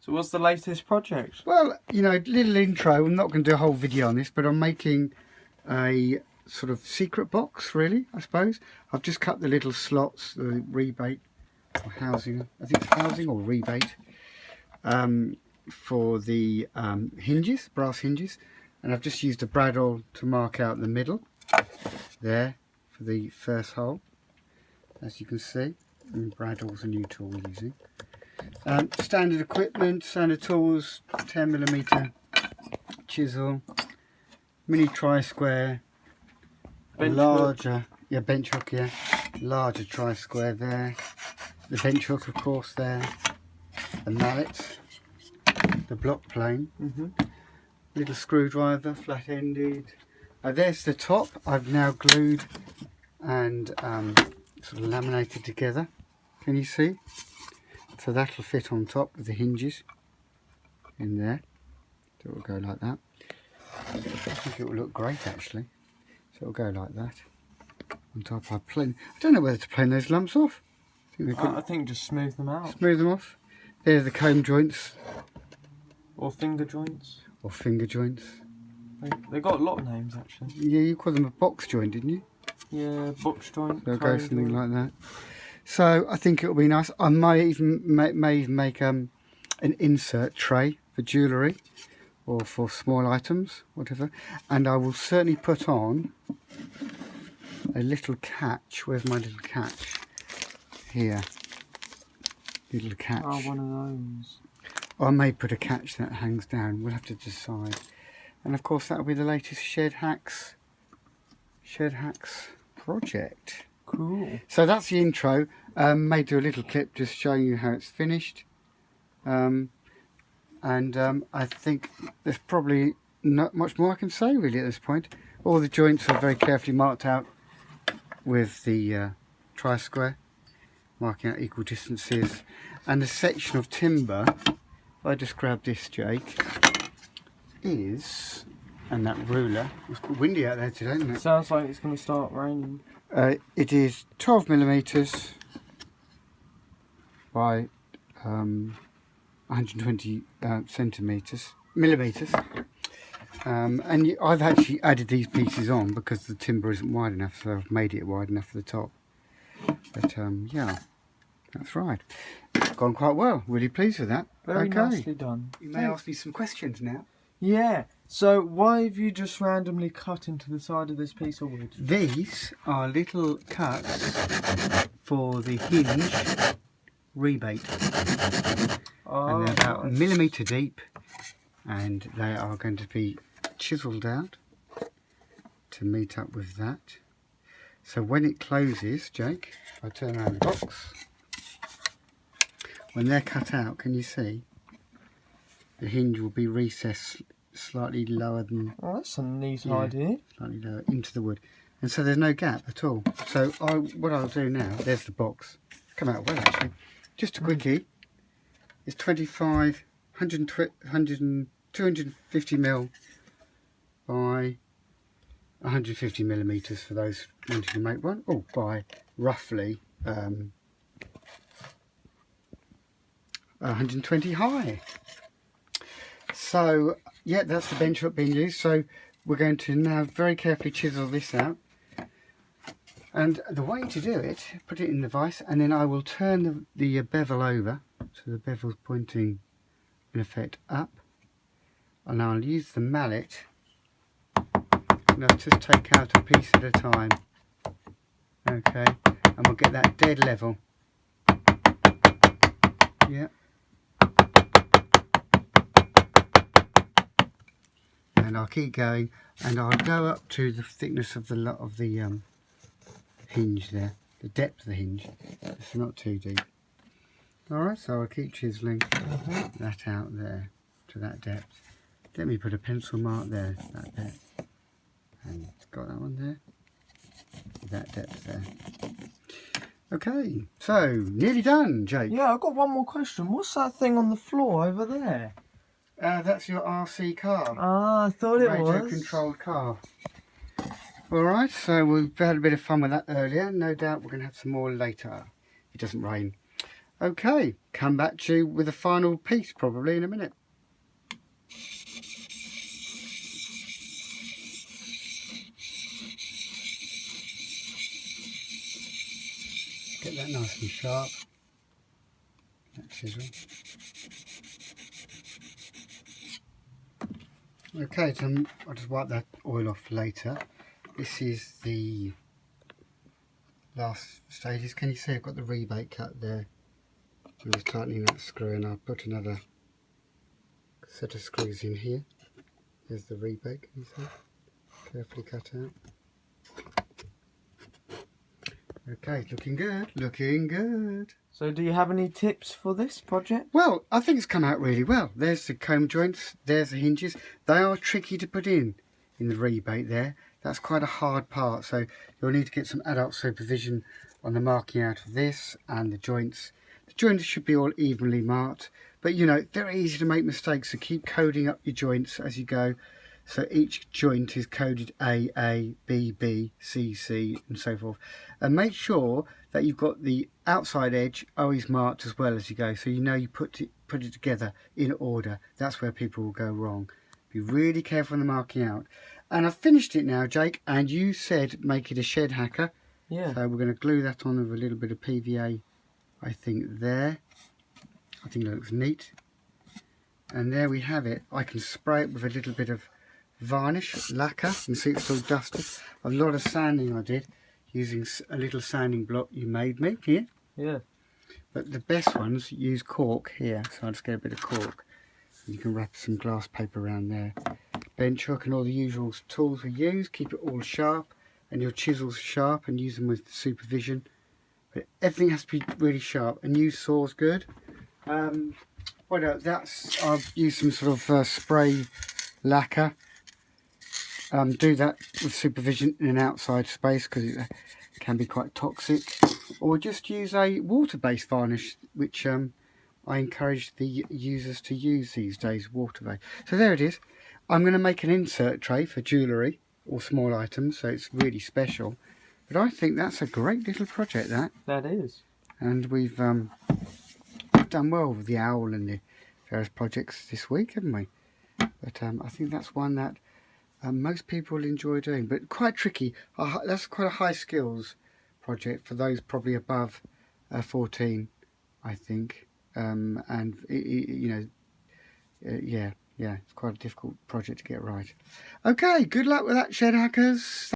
So what's the latest project? Well, you know, little intro. I'm not going to do a whole video on this, but I'm making a sort of secret box, really, I suppose. I've just cut the little slots, the rebate or housing. I think it's housing or rebate for the hinges, brass hinges. And I've just used a bradawl to mark out the middle there for the first hole, as you can see. And bradawl's a new tool we're using. Standard equipment, standard tools, 10mm chisel, mini tri-square, larger, yeah, bench hook, yeah, larger tri-square there, the bench hook of course there, the mallet, the block plane, little screwdriver, flat-ended. There's the top. I've now glued and sort of laminated together. Can you see? So that'll fit on top with the hinges in there. So it will go like that. I think it will look great actually. So it will go like that. On top I don't know whether to plane those lumps off. I think just smooth them out. Smooth them off. There's the comb joints. Or finger joints. Or finger joints. They got a lot of names actually. Yeah, you called them a box joint, didn't you? Yeah, box joint. They'll go something like that. So I think it'll be nice. I might even make an insert tray for jewellery or for small items, whatever. And I will certainly put on a little catch. Where's my little catch? Here. Little catch. Oh, one of those. Or I may put a catch that hangs down. We'll have to decide. And of course that'll be the latest Shed Hacks project. Cool. So that's the intro. May do a little clip just showing you how it's finished. I think there's probably not much more I can say really at this point. All the joints are very carefully marked out with the tri-square, marking out equal distances. And the section of timber, if I just grab this, Jake, is, and that ruler, it's windy out there today, isn't it? Sounds like it's going to start raining. It is 12mm by 120 millimeters. And I've actually added these pieces on because the timber isn't wide enough, so I've made it wide enough for the top. But yeah, that's right. It's gone quite well. Really pleased with that. Very nicely done. You may ask me some questions now. Yeah. So why have you just randomly cut into the side of this piece of wood? These are little cuts for the hinge rebate. Oh, And they're about a millimetre deep, and they are going to be chiselled out to meet up with that. So when it closes, Jake, if I turn around the box, when they're cut out, can you see? The hinge will be recessed slightly lower than... Oh, that's a neat idea. Slightly lower into the wood. And so there's no gap at all. So what I'll do now, there's the box. Come out well actually. Just a quickie. It's 250 mil by 150 millimeters for those wanting to make one. Oh, by roughly 120 high. So yeah, that's the bench hook being used. So we're going to now very carefully chisel this out. And the way to do it, put it in the vise, and then I will turn the bevel over, so the bevel's pointing in effect up, and I'll use the mallet, and I'll just take out a piece at a time, okay, and we'll get that dead level, yeah, and I'll keep going, and I'll go up to the thickness of the hinge there, the depth of the hinge. It's not too deep. Alright, so I'll keep chiselling that out there to that depth. Let me put a pencil mark there, that depth. And got that one there. That depth there. Okay, so nearly done, Jake. Yeah, I've got one more question. What's that thing on the floor over there? That's your RC car. Ah, I thought it was. Radio controlled car. Alright, so we've had a bit of fun with that earlier. No doubt we're going to have some more later, if it doesn't rain. Okay, come back to you with a final piece probably in a minute. Get that nice and sharp. That chisel. Okay, so I'll just wipe that oil off later. This is the last stages. Can you see I've got the rebate cut there? I'm just tightening that screw, and I'll put another set of screws in here. There's the rebate, can you see? Carefully cut out. Okay, looking good, looking good. So do you have any tips for this project? Well, I think it's come out really well. There's the comb joints, there's the hinges. They are tricky to put in the rebate there. That's quite a hard part, so you'll need to get some adult supervision on the marking out of this and the joints. The joints should be all evenly marked, but you know, very easy to make mistakes, so keep coding up your joints as you go. So each joint is coded A, B, B, C, C, and so forth. And make sure that you've got the outside edge always marked as well as you go, so you know you put it together in order. That's where people will go wrong. Be really careful on the marking out. And I've finished it now, Jake, and you said make it a shed hacker. Yeah. So we're going to glue that on with a little bit of PVA, I think, there. I think it looks neat. And there we have it. I can spray it with a little bit of varnish, lacquer. You can see it's all dusted. A lot of sanding I did using a little sanding block you made me here. Yeah. But the best ones use cork here, so I'll just get a bit of cork. You can wrap some glass paper around there. Bench hook and all the usual tools we use. Keep it all sharp and your chisels sharp and use them with supervision. But everything has to be really sharp. A new saw's good. What else? I've used some sort of spray lacquer. Do that with supervision in an outside space because it can be quite toxic, or just use a water-based varnish, which I encourage the users to use these days, water-based. So there it is. I'm going to make an insert tray for jewellery or small items, so it's really special. But I think that's a great little project, That is. and we've done well with the owl and the various projects this week, haven't we? But I think that's one that most people enjoy doing, but quite tricky. That's quite a high skills project for those probably above 14, I think. And you know, yeah, it's quite a difficult project to get right. Okay, good luck with that, shed hackers.